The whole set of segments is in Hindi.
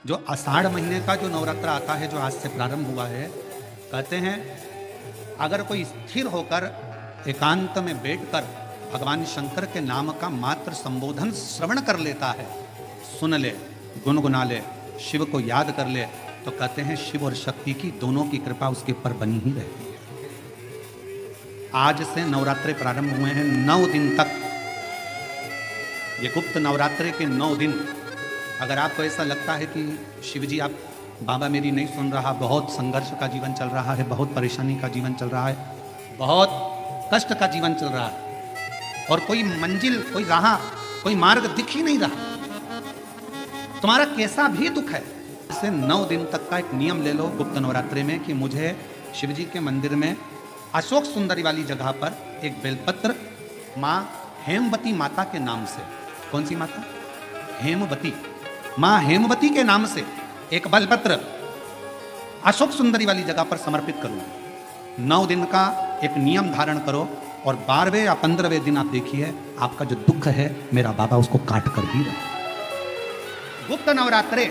जो आषाढ़ महीने का जो नवरात्र आता है, जो आज से प्रारंभ हुआ है, कहते हैं अगर कोई स्थिर होकर एकांत में बैठकर भगवान शंकर के नाम का मात्र संबोधन श्रवण कर लेता है, सुन ले, गुनगुना ले, शिव को याद कर ले, तो कहते हैं शिव और शक्ति की दोनों की कृपा उसके ऊपर बनी ही रहती है। आज से नवरात्रे प्रारंभ हुए हैं, 9 दिन तक। ये गुप्त नवरात्रे के 9 दिन। अगर आपको ऐसा लगता है कि शिव जी आप बाबा मेरी नहीं सुन रहा, बहुत संघर्ष का जीवन चल रहा है, बहुत परेशानी का जीवन चल रहा है, बहुत कष्ट का जीवन चल रहा है और कोई मंजिल, कोई राह, कोई मार्ग दिख ही नहीं रहा, तुम्हारा कैसा भी दुख है, इससे 9 दिन तक का एक नियम ले लो गुप्त नवरात्रे में कि मुझे शिव जी के मंदिर में अशोक सुंदरी वाली जगह पर एक बेलपत्र माँ हेमवती माता के नाम से, कौन सी माता? हेमवती, माँ हेमवती के नाम से एक बेलपत्र अशोक सुंदरी वाली जगह पर समर्पित करूंगा। 9 दिन का एक नियम धारण करो और 12वें या 15वें दिन आप देखिए आपका जो दुख है मेरा बाबा उसको काट कर ही रहे। गुप्त नवरात्रे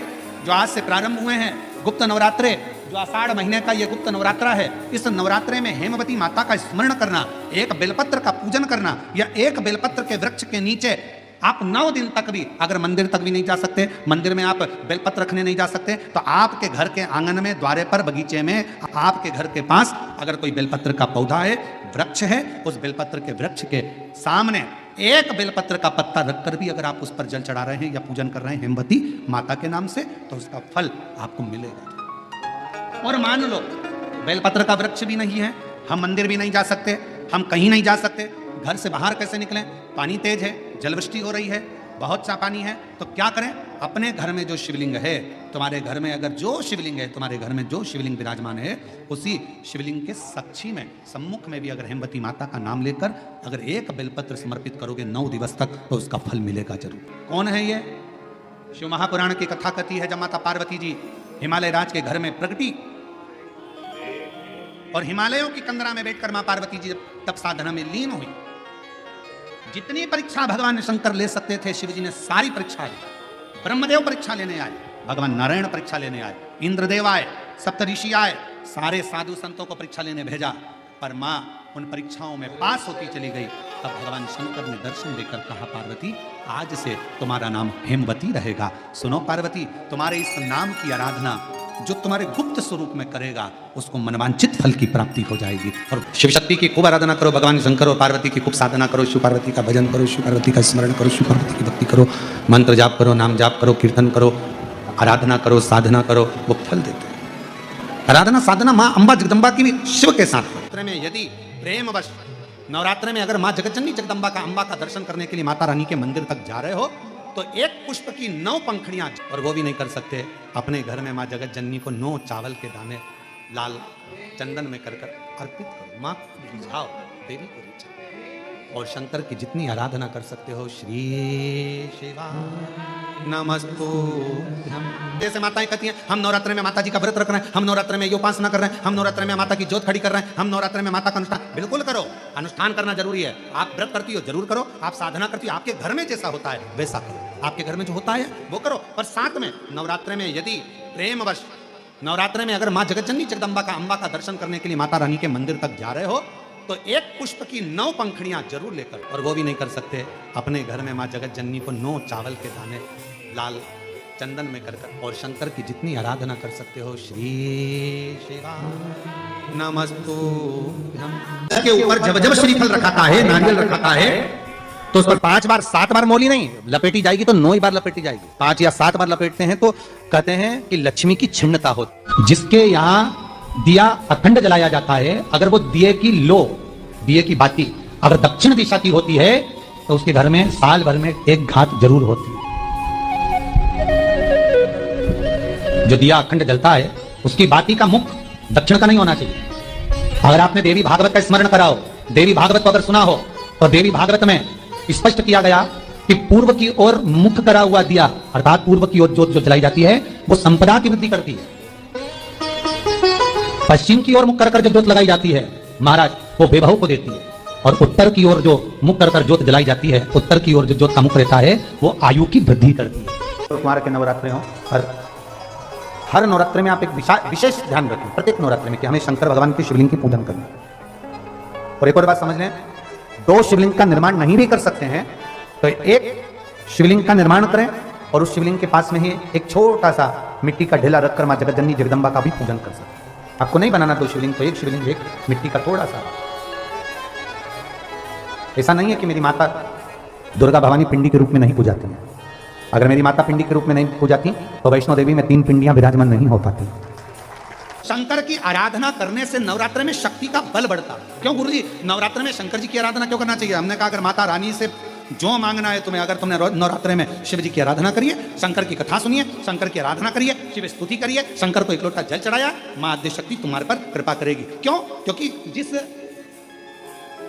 जो आज से प्रारंभ हुए हैं, गुप्त नवरात्रे जो आषाढ़ महीने का ये गुप्त नवरात्रा है, इस नवरात्रे में हेमवती माता का स्मरण करना, एक बेलपत्र का पूजन करना, या एक बेलपत्र के वृक्ष के नीचे आप 9 दिन तक भी, अगर मंदिर तक भी नहीं जा सकते, मंदिर में आप बेलपत्र रखने नहीं जा सकते, तो आपके घर के आंगन में, द्वारे पर, बगीचे में, आपके घर के पास अगर कोई बेलपत्र का पौधा है, वृक्ष है, उस बेलपत्र के वृक्ष के सामने एक बेलपत्र का पत्ता रखकर भी अगर आप उस पर जल चढ़ा रहे हैं या पूजन कर रहे हैं हेमवती माता के नाम से, तो उसका फल आपको मिलेगा। और मान लो बेलपत्र का वृक्ष भी नहीं है, हम मंदिर भी नहीं जा सकते, हम कहीं नहीं जा सकते, घर से बाहर कैसे निकलें, पानी तेज है, जलवृष्टि हो रही है, बहुत सा पानी है, तो क्या करें? अपने घर में जो शिवलिंग है, तुम्हारे घर में अगर जो शिवलिंग है, तुम्हारे घर में जो शिवलिंग विराजमान है, उसी शिवलिंग के साक्षी में, सम्मुख में भी अगर हेमवती माता का नाम लेकर अगर एक बेलपत्र समर्पित करोगे 9 दिवस तक, तो उसका फल मिलेगा जरूर। कौन है ये? शिव महापुराण की कथा कथी है जब माता पार्वती जी हिमालय राज के घर में प्रगटी और हिमालयों की कंदरा में बैठकर मां पार्वती जी तप साधना में लीन हुई। जितनी परीक्षा भगवान शंकर ले सकते थे, शिव जी ने सारी परीक्षा ली। ब्रह्मदेव परीक्षा लेने आए, भगवान नारायण परीक्षा लेने आए, इंद्रदेव आए, सप्तऋषि आए, सारे साधु संतों को परीक्षा लेने भेजा, पर मां उन परीक्षाओं में पास होती चली गई। तब भगवान शंकर ने दर्शन देकर कहा, पार्वती आज से तुम्हारा नाम हेमवती रहेगा। सुनो पार्वती, तुम्हारे इस नाम की आराधना जो तुम्हारे गुप्त स्वरूप में करेगा, उसको मनवांचित फल की प्राप्ति हो जाएगी। और शिव शक्ति की खूब आराधना करो, भगवान शंकर और पार्वती की खूब साधना करो, शिव पार्वती का भजन करो, शिव पार्वती का स्मरण करो, शिव पार्वती की भक्ति करो, मंत्र जाप करो, नाम जाप करो, कीर्तन करो, आराधना करो, साधना करो, वो फल देते हैं। आराधना साधना माँ अम्बा जगदम्बा की भी शिव के साथ। नवरात्र में यदि प्रेमवश, नवरात्र में अगर माँ जगतजननी जगदम्बा का, अम्बा का दर्शन करने के लिए माता रानी के मंदिर तक जा रहे हो, तो एक पुष्प की 9 पंखड़ियां, और वो भी नहीं कर सकते, अपने घर में माँ जगत जननी को 9 चावल के दाने लाल चंदन में कर अर्पित करो, माँ को रिझाओ, देवी को रिझाओ, और शंकर की जितनी आराधना कर सकते हो, श्री शिवा नमस्तु। जैसे माताएं कहती हैं हम नवरात्र में माता जी का व्रत रख रहे हैं, हम नवरात्र में ये उपासना कर रहे हैं, हम नवरात्र में माता की ज्योत खड़ी कर रहे हैं, हम नवरात्र में माता का अनुष्ठान, बिल्कुल करो, अनुष्ठान करना जरूरी है। आप व्रत करती हो जरूर करो, आप साधना करती हो, आपके घर में जैसा होता है वैसा करो, आपके घर में जो होता है वो करो। पर साथ में नवरात्र में यदि प्रेमवश, नवरात्र में अगर माँ जगतजननी जगदम्बा का, अम्बा का दर्शन करने के लिए माता रानी के मंदिर तक जा रहे हो, तो एक पुष्प की 9 पंखड़ियां जरूर लेकर, और वो भी नहीं कर सकते, अपने घर में माँ जगत जननी को 9 चावल के दाने लाल चंदन में कर, और शंकर की जितनी आराधना कर सकते हो, श्री शिवा नमस्तु। इसके ऊपर जब जब श्रीफल रखाता है, नारियल रखाता है, तो उस पर 5 बार 7 बार मोली नहीं लपेटी जाएगी, तो 9 ही बार लपेटी जाएगी। 5 या 7 बार लपेटते हैं तो कहते हैं कि लक्ष्मी की छिन्नता होती। जिसके यहाँ दिया अखंड जलाया जाता है, अगर वो दिए की लो, दिए की बाती अगर दक्षिण दिशा की होती है, तो उसके घर में साल भर में एक घात जरूर होती है। जो दिया अखंड जलता है, उसकी बाती का मुख दक्षिण का नहीं होना चाहिए। अगर आपने देवी भागवत का स्मरण करा हो, देवी भागवत को अगर सुना हो, तो देवी भागवत में स्पष्ट किया गया कि पूर्व की ओर मुख करा हुआ दिया, अर्थात पूर्व की ओर ज्योत जो जलाई जाती है, वो संपदा की वृद्धि करती है। पश्चिम की ओर मुख कर जो ज्योत लगाई जाती है महाराज, वो बेभव को देती है। और उत्तर की ओर जो मुख कर ज्योत जलाई जाती है, उत्तर की ओर जो ज्योत का मुख रहता है, वो आयु की वृद्धि करती है। कुमार के नवरात्रे हो, हर हर नवरात्र में आप एक विशेष ध्यान रखें, प्रत्येक नवरात्र में, कि हमें शंकर भगवान के शिवलिंग की पूजन करना है। और एक और बात समझ लें, 2 शिवलिंग का निर्माण नहीं भी कर सकते हैं तो एक शिवलिंग का निर्माण करें और उस शिवलिंग के पास में ही एक छोटा सा मिट्टी का ढेला रखकर मां जगतजननी जगदम्बा का भी पूजन कर सकते हैं। आपको नहीं बनाना 2 शिवलिंग, तो एक शिवलिंग, एक मिट्टी का थोड़ा सा। ऐसा नहीं है कि मेरी माता दुर्गा भवानी पिंडी के रूप में नहीं पूजाती हैं। अगर मेरी माता पिंडी के रूप में नहीं पूजाती तो वैष्णो देवी में 3 पिंडियां विराजमान नहीं हो पाती। शंकर की आराधना करने से नवरात्र में शक्ति का बल बढ़ता। क्यों गुरुजी, नवरात्र में शंकर जी की आराधना क्यों करना चाहिए? हमने कहा अगर माता रानी से जो मांगना है तुम्हें, अगर तुमने नवरात्र में शिव जी की आराधना करिए, शंकर की कथा सुनिए, शंकर की आराधना करिए, शिव स्तुति करिए, शंकर को एक लोटा जल चढ़ाया, मां आद्य शक्ति तुम्हारे पर कृपा करेगी। क्यों? क्योंकि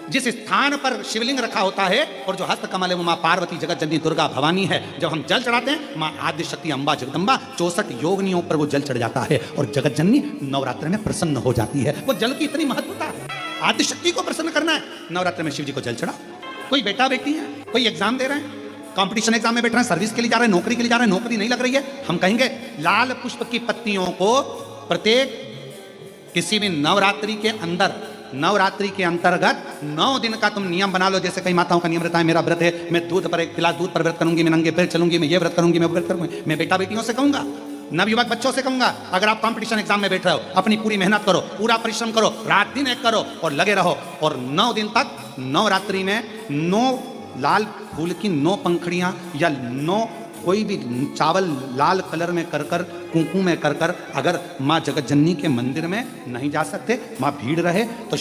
जिस स्थान पर शिवलिंग रखा होता है और जो हस्त कमल है वो मां पार्वती जगत जननी दुर्गा भवानी है। जब हम जल चढ़ाते हैं मां आद्य शक्ति अम्बा जगदम्बा 64 योगिनियों पर वो जल चढ़ जाता है और जगत जननी नवरात्र में प्रसन्न हो जाती है। वो जल की इतनी महत्वता है। आद्य शक्ति को प्रसन्न करना है, नवरात्र में शिव जी को जल चढ़ा। कोई बेटा बेटी है, कोई एग्जाम दे रहे हैं, कंपटीशन एग्जाम में बैठ रहे हैं, सर्विस के लिए जा रहे हैं, नौकरी के लिए जा रहे हैं, नौकरी नहीं लग रही है, हम कहेंगे लाल पुष्प की पत्तियों को प्रत्येक किसी भी नवरात्रि के अंतर्गत 9 दिन का तुम नियम बना लो। जैसे कई माताओं का नियम रहता है, मेरा व्रत है, मैं दूध पर 1 गिलास दूध पर व्रत करूंगी, मैं नंगे पैर चलूंगी, मैं ये व्रत करूंगी, मैं वो व्रत करूंगी। मैं बेटा बेटियों से कहूंगा, नवयुवक बच्चों से कहूंगा, अगर आप कंपटीशन एग्जाम में बैठ रहे हो, अपनी पूरी मेहनत करो, पूरा परिश्रम करो, रात दिन एक करो और लगे रहो। और 9 दिन तक नवरात्रि में 9 लाल फूल की 9 पंखड़ियां या 9 कोई भी चावल लाल कलर में कर कर, कुंकू में कर कर, अगर माँ जगत जननी के मंदिर में नहीं जा सकते, माँ भीड़ रहे, तो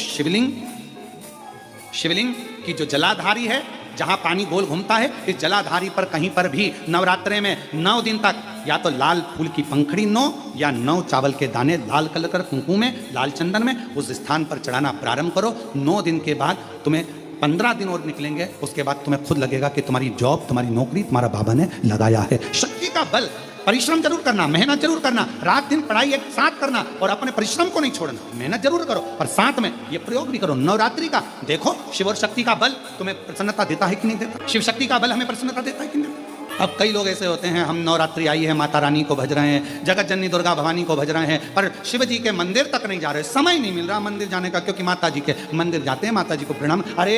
शिवलिंग की जो जलाधारी है, जहां पानी गोल घूमता है, इस जलाधारी पर कहीं पर भी नवरात्रे में 9 दिन तक या तो लाल फूल की पंखड़ी 9 या 9 चावल के दाने लाल कलर कर कुंकू में, लाल चंदन में उस स्थान पर चढ़ाना प्रारंभ करो। 9 दिन के बाद तुम्हें 15 दिन और निकलेंगे, उसके बाद तुम्हें खुद लगेगा कि तुम्हारी जॉब, तुम्हारी नौकरी तुम्हारा बाबा ने लगाया है। शक्ति का बल, परिश्रम जरूर करना, मेहनत जरूर करना, रात दिन पढ़ाई एक साथ करना और अपने परिश्रम को नहीं छोड़ना। मेहनत जरूर करो पर साथ में ये प्रयोग भी करो नवरात्रि का। देखो शिव और शक्ति का बल तुम्हें प्रसन्नता देता है कि नहीं देता? शिव शक्ति का बल हमें प्रसन्नता देता है कि नहीं? अब कई लोग ऐसे होते हैं, हम नवरात्रि आई है, माता रानी को भज रहे हैं, जगत जननी दुर्गा भवानी को भज रहे हैं, पर शिव जी के मंदिर तक नहीं जा रहे, समय नहीं मिल रहा मंदिर जाने का, क्योंकि माता जी के मंदिर जाते हैं, माता जी को प्रणाम। अरे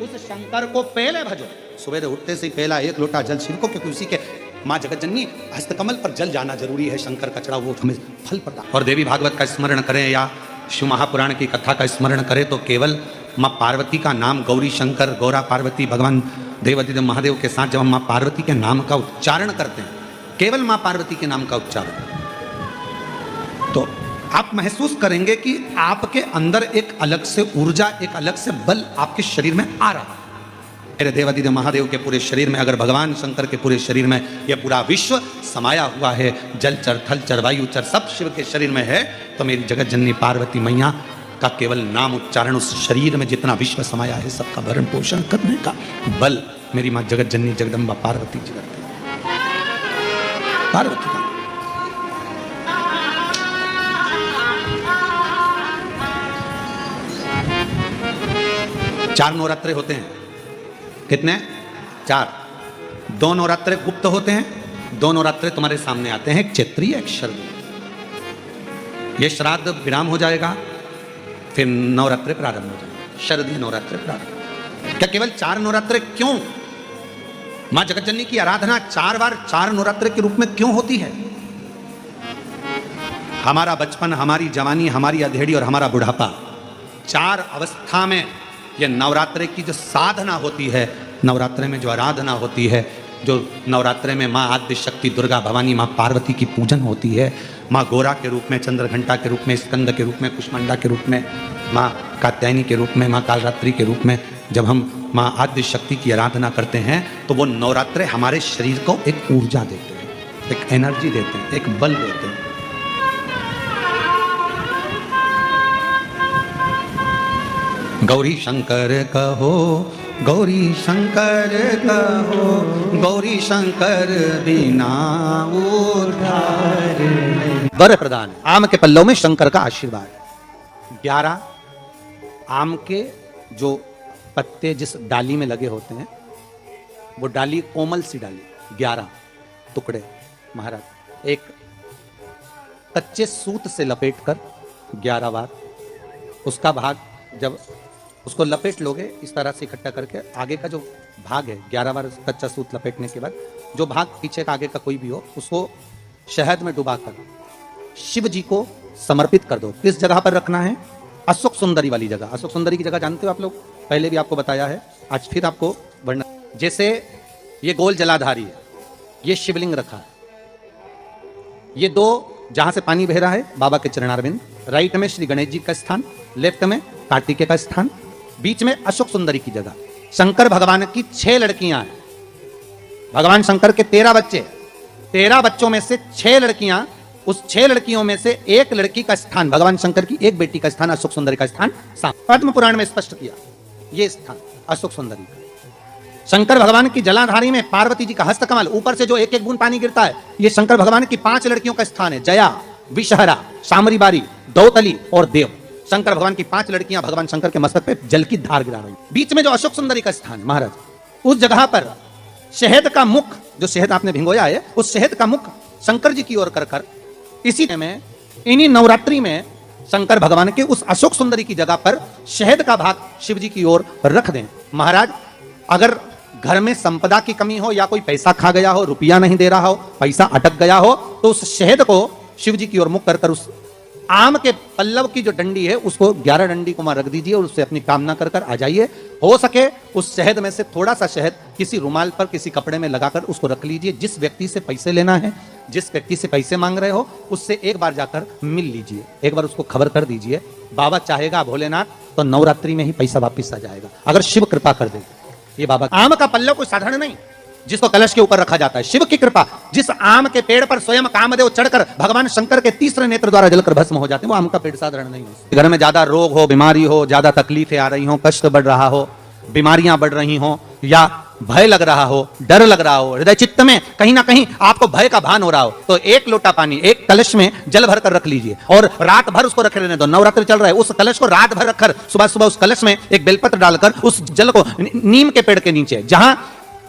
उस शंकर को पहले भजो, सुबह उठते से पहला 1 लोटा जल शिव को, क्योंकि उसी के माँ जगत जननी हस्तकमल पर जल जाना जरूरी है। शंकर का चढ़ा वो हमें फल प्रदान। और देवी भागवत का स्मरण करें या शिव महापुराण की कथा का स्मरण करें तो केवल माँ पार्वती का नाम, गौरी शंकर, गौरा पार्वती, भगवान देवादिदेव महादेव के साथ जब हम माँ पार्वती के नाम का उच्चारण करते हैं, केवल माँ पार्वती के नाम का उच्चारण, तो आप महसूस करेंगे कि आपके अंदर एक अलग से ऊर्जा, एक अलग से बल आपके शरीर में आ रहा है। मेरे देवादिदेव महादेव के पूरे शरीर में, अगर भगवान शंकर के पूरे शरीर में यह पूरा विश्व समाया हुआ है, जल चर, थल चर, वायु चर, सब शिव के शरीर में है, तो मेरी जगत जननी पार्वती मैया का केवल नाम उच्चारण, उस शरीर में जितना विश्व समाया है सबका भरण पोषण करने का बल मेरी माँ जगत जननी जगदम्बा पार्वती जी करती है। पार्वती का 4 नवरात्रे होते हैं। कितने? 4। 2 नवरात्रे गुप्त होते हैं, 2 नवरात्रे तुम्हारे सामने आते हैं, एक चैत्रीय, एक शरदीय। ये श्राद्ध विराम हो जाएगा, फिर नवरात्रे प्रारंभ हो जाएंगे, शरदीय नवरात्रे प्रारंभ। क्या केवल 4 नवरात्रे क्यों? मां जगत जननी की आराधना 4 बार 4 नवरात्रे के रूप में क्यों होती है? हमारा बचपन, हमारी जवानी, हमारी अधेड़ी और हमारा बुढ़ापा, 4 अवस्था में यह नवरात्रे की जो साधना होती है, नवरात्रे में जो आराधना होती है, जो नवरात्रे में माँ आद्य शक्ति दुर्गा भवानी माँ पार्वती की पूजन होती है, माँ गोरा के रूप में, चंद्रघंटा के रूप में, स्कंद के रूप में, कुष्मांडा के रूप में, माँ कात्यायनी के रूप में, माँ कालरात्रि के रूप में, जब हम माँ आद्य शक्ति की आराधना करते हैं तो वो नवरात्रे हमारे शरीर को एक ऊर्जा देते हैं, एक एनर्जी देते हैं, एक बल देते हैं। गौरी शंकर कहो, गौरी शंकर कहो, गौरी शंकर बिना उद्धार। वर प्रदान, आम के पल्लों में शंकर का आशीर्वाद। 11 आम के जो पत्ते जिस डाली में लगे होते हैं, वो डाली कोमल सी डाली, 11 टुकड़े महाराज, एक कच्चे सूत से लपेटकर 11 बार उसका भाग, जब उसको लपेट लोगे इस तरह से इकट्ठा करके, आगे का जो भाग है 11 बार कच्चा सूत लपेटने के बाद जो भाग पीछे का आगे का कोई भी हो उसको शहद में डुबाकर शिव जी को समर्पित कर दो। किस जगह पर रखना है? अशोक सुंदरी वाली जगह। अशोक सुंदरी की जगह जानते हो आप लोग, पहले भी आपको बताया है, आज फिर आपको वर्णन। जैसे ये गोल जलाधारी है, ये शिवलिंग रखा है, ये दो जहां से पानी बह रहा है बाबा के चरणारविंद, राइट में श्री गणेश जी का स्थान, लेफ्ट में कार्तिकेय का स्थान, बीच में अशोक सुंदरी की जगह। शंकर भगवान की 6 लड़कियां हैं। भगवान शंकर के 13 बच्चे, 13 बच्चों में से 6 लड़कियां, उस 6 लड़कियों में से एक लड़की का स्थान, भगवान शंकर की एक बेटी का स्थान अशोक सुंदरी का स्थान पद्म पुराण में स्पष्ट किया। ये स्थान अशोक सुंदरी का। शंकर भगवान की जलाधारी में पार्वती जी का हस्तकमल, ऊपर से जो एक एक बूंद पानी गिरता है, ये शंकर भगवान की 5 लड़कियों का स्थान है। जया, विषहरा, शामरीबारी, दौतली और देव। शंकर भगवान की 5 लड़कियां भगवान शंकर के मस्तक पे जल की धार गिरा रही। बीच में जो अशोक सुंदरी का स्थान है महाराज, उस जगह पर शहद का मुख, जो शहद आपने भिंगोया है, उस शहद का मुख शंकर जी की ओर कर कर इसी में इन्हीं नवरात्रि में शंकर भगवान के उस अशोक सुंदरी की जगह पर शहद का भाग शिव जी की ओर रख दें। महाराज अगर घर में संपदा की कमी हो या कोई पैसा खा गया हो, रुपया नहीं दे रहा हो, पैसा अटक गया हो, तो उस शहद को शिव जी की ओर मुख कर कर उस आम के पल्लव की जो डंडी है उसको 11 डंडी को वहां रख दीजिए और उससे अपनी कामना कर कर आ जाइए। हो सके उस शहद में से थोड़ा सा शहद किसी रुमाल पर, किसी कपड़े में लगाकर उसको रख लीजिए। जिस व्यक्ति से पैसे लेना है, जिस व्यक्ति से पैसे मांग रहे हो, उससे एक बार जाकर मिल लीजिए, एक बार उसको खबर कर दीजिए। बाबा चाहेगा भोलेनाथ तो नवरात्रि में ही पैसा वापिस आ जाएगा, अगर शिव कृपा कर दे। ये बाबा, आम का पल्लव कोई साधारण नहीं जिसको कलश के ऊपर रखा जाता है, शिव की कृपा। जिस आम के पेड़ पर स्वयं कामदेव चढ़कर भगवान शंकर के तीसरे नेत्र द्वारा जलकर भस्म हो जाते हैं, वो आम का पेड़ साधारण नहीं है। घर में ज्यादा रोग हो, बीमारी हो, ज्यादा तकलीफें आ रही हो, कष्ट बढ़ रहा हो, बीमारियां बढ़ रही हो, या भय लग रहा हो, डर लग रहा हो, हृदय चित्त में कहीं ना कहीं आपको भय का भान हो रहा हो, तो 1 लोटा पानी एक कलश में जल भर कर रख लीजिए और रात भर उसको रखे रहने दो। नवरात्रि चल रहा है, उस कलश को रात भर रखकर सुबह सुबह उस कलश में एक बेलपत्र डालकर उस जल को नीम के पेड़ के नीचे, जहां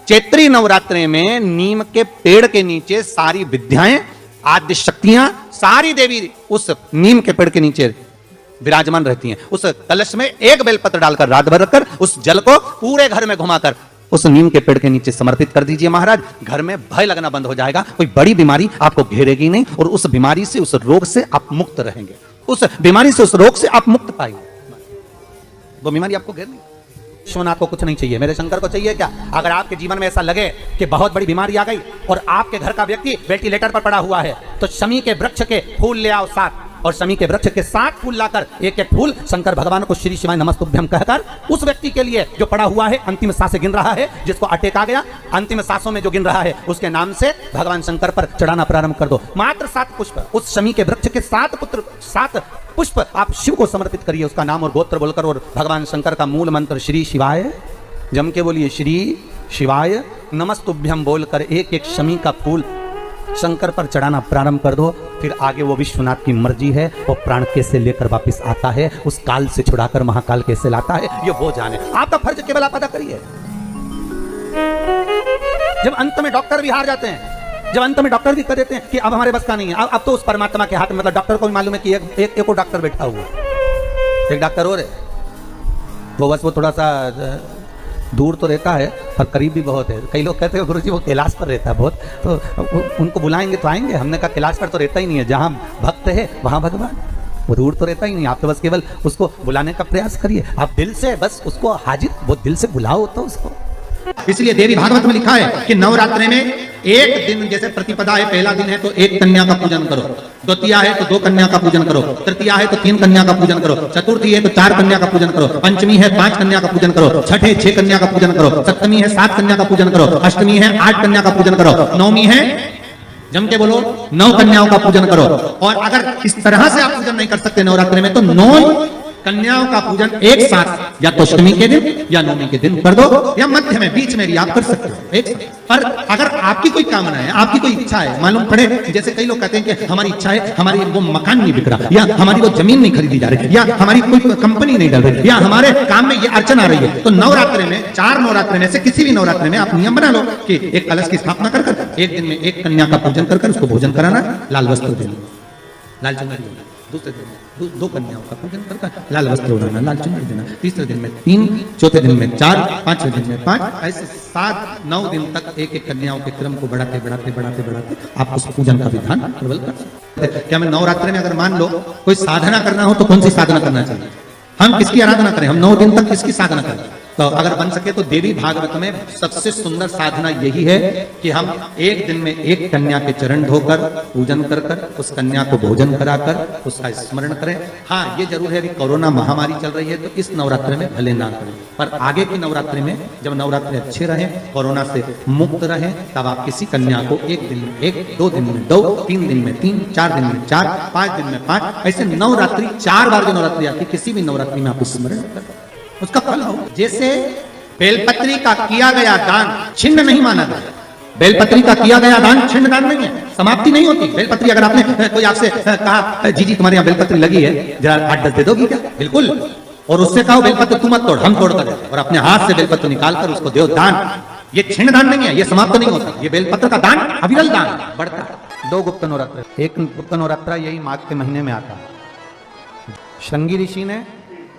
चैत्री नवरात्रि में नीम के पेड़ के नीचे सारी विद्याएं, आद्य शक्तियां, सारी देवी उस नीम के पेड़ के नीचे विराजमान रहती हैं। उस कलश में एक बेलपत्र डालकर रात भर रखकर उस जल को पूरे घर में घुमाकर उस नीम के पेड़ के नीचे समर्पित कर दीजिए। महाराज घर में भय लगना बंद हो जाएगा, कोई बड़ी बीमारी आपको घेरेगी नहीं और उस बीमारी से, उस रोग से आप मुक्त रहेंगे। उस बीमारी से, उस रोग से आप मुक्त पाएंगे, वो बीमारी आपको घेर नहीं। विश्वनाथ को कुछ नहीं चाहिए, मेरे शंकर को चाहिए क्या? अगर आपके जीवन में ऐसा लगे कि बहुत बड़ी बीमारी आ गई और आपके घर का व्यक्ति वेंटिलेटर पर पड़ा हुआ है, तो शमी के वृक्ष के फूल ले आओ 7, और शमी के वृक्ष के 7 फूल लाकर एक एक फूल शंकर भगवान को श्री शिवाय नमस्तुभ्यम कहकर उस व्यक्ति के लिए जो पड़ा हुआ है, अंतिम सांसें गिन रहा है, जिसको अटैक आ गया, अंतिम सांसों में जो गिन रहा है, उसके नाम से भगवान शंकर पर चढ़ाना प्रारंभ कर दो। मात्र 7 पुष्प, उस शमी के वृक्ष के 7 पुष्प आप शिव को समर्पित करिए, उसका नाम और गोत्र बोलकर, और भगवान शंकर का मूल मंत्र श्री शिवाय, जम के बोलिए श्री शिवाय नमस्तुभ्यम बोलकर एक एक शमी का फूल शंकर पर चढ़ाना प्रारंभ कर दो। फिर आगे वो विश्वनाथ की मर्जी है, वो प्राण कैसे लेकर वापस आता है, उस काल से छुड़ाकर महाकाल कैसे लाता है, ये वो जाने। आपका फर्ज केवल आप अदा करिए। जब अंत में डॉक्टर भी हार जाते हैं, जब अंत में डॉक्टर भी कह देते हैं कि अब हमारे बस का नहीं है, अब तो उस परमात्मा के हाथ में, मतलब डॉक्टर को भी मालूम है कि एक और डॉक्टर बैठा हुआ है, एक डॉक्टर और है, वो बस वो थोड़ा सा दूर तो रहता है पर करीब भी बहुत है। कई लोग कहते हैं गुरुजी वो कैलाश पर रहता है बहुत, तो उनको बुलाएंगे तो आएंगे। हमने कहा कैलाश पर तो रहता ही नहीं है, जहाँ भक्त है वहाँ भगवान, वो दूर तो रहता ही नहीं। आप तो बस केवल उसको बुलाने का प्रयास करिए, आप दिल से बस उसको हाजिर, वो दिल से बुलाओ तो उसको। इसलिए देवी भागवत में लिखा है कि नवरात्रि में एक दिन, जैसे प्रतिपदा है, पहला दिन है तो 1 कन्या का पूजन करो, द्वितीया है तो 2 कन्या का पूजन करो, तृतीया है तो 3 कन्या का पूजन करो, चतुर्थी है तो 4 कन्या का पूजन करो, पंचमी है 5 कन्या का पूजन करो, छठ है 6 कन्या का पूजन करो, सप्तमी है 7 कन्या का पूजन करो, अष्टमी है 8 कन्या का पूजन करो, नवमी है, जम के बोलो, 9 कन्याओं का पूजन करो। और अगर इस तरह से आप पूजन नहीं कर सकते नवरात्रि में, तो 9 कन्याओं का पूजन एक साथ, या तो अष्टमी के दिन या नवमी के दिन कर दो, या मध्य में बीच में भी आप कर सकते हो एक साथ। पर अगर आपकी कोई कामना है, आपकी कोई इच्छा है, मालूम पड़े, जैसे कई लोग कहते हैं कि हमारी इच्छा है, हमारी वो मकान नहीं बिक रहा, या हमारी वो जमीन नहीं खरीदी जा रही, या हमारी कोई कंपनी नहीं डल रही, या हमारे काम में ये अड़चन आ रही है, तो नवरात्रि में, 4 नवरात्रि में से किसी भी नवरात्रि में आप नियम बना लो कि एक कलश की स्थापना कर एक दिन में 1 कन्या का पूजन कर उसको भोजन कराना, लाल वस्त्र देना। लाल चुनरी देना, दूसरे दिन में दो कन्याओं का पूजन करके लाल वस्त्र उड़ाना, लाल चुनरी देना, तीसरे दिन में 3, चौथे दिन में 4, पांचवें दिन में 5, ऐसे 7-9 दिन तक एक एक कन्याओं के क्रम को बढ़ाते बढ़ाते बढ़ाते बढ़ाते आप उस पूजन का विधान प्रबल कर सकते हैं। क्या मैं नवरात्र में अगर मान लो कोई साधना करना हो तो कौन सी साधना करना चाहिए? हम किसकी आराधना करें? हम 9 दिन तक किसकी साधना करें? तो अगर बन सके तो देवी भागवत में सबसे सुंदर साधना यही है कि हम एक दिन में एक कन्या के चरण धोकर पूजन कर कर उस कन्या को भोजन कराकर उसका स्मरण करें। हाँ, ये जरूर है कि कोरोना महामारी चल रही है तो इस नवरात्र में भले ना करें, पर आगे की नवरात्रि में जब नवरात्रि अच्छे रहे, कोरोना से मुक्त रहे, तब आप किसी कन्या को एक दिन में 1, 2 दिन में 2, 3 दिन में 3, 4 दिन में 4, 5 दिन में 5, ऐसे नवरात्रि 4 बार जो नवरात्रि आती है किसी भी नवरात्रि में आप स्मरण करें, उसका फल हो। जैसे बेलपत्री का किया गया दान छिन्न नहीं माना गया, बेलपत्री का किया गया दान छिन्न दान नहीं है, समाप्ति नहीं होती। बेलपत्री अगर आपने कोई आपसे कहा जी तुम्हारे यहाँ बेलपत्री लगी है जरा 8-10 दे दोगी क्या? बिल्कुल। और उससे कहो बेलपत्र तू मत तोड़, हम तोड़ कर और अपने हाथ से बेलपत्र निकाल कर उसको दो दान। ये छिन्न दान नहीं है, ये समाप्त नहीं होता, ये बेलपत्र का दान अविरल दान बढ़ता है। 2 गुप्त नवरात्र, एक गुप्त नवरात्र यही माघ के महीने में आता है। श्रृंगी ऋषि ने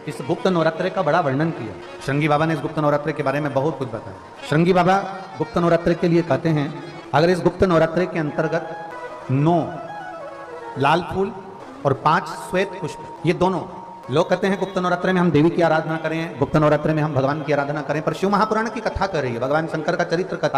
इस गुप्त नवरात्रे का बड़ा वर्णन किया। श्रृंगी बाबा ने इस गुप्त नवरात्रे के बारे में बहुत कुछ बताया। श्रृंगी बाबा गुप्त नवरात्रे के लिए कहते हैं अगर इस गुप्त नवरात्रे के अंतर्गत 9 लाल फूल और 5 श्वेत पुष्प, ये दोनों लोग कहते हैं गुप्त नवरात्रे में हम देवी की आराधना करें, गुप्त नवरात्रे में हम भगवान की आराधना करें, पर शिव महापुराण की कथा कर रही है, भगवान शंकर का चरित्र कथा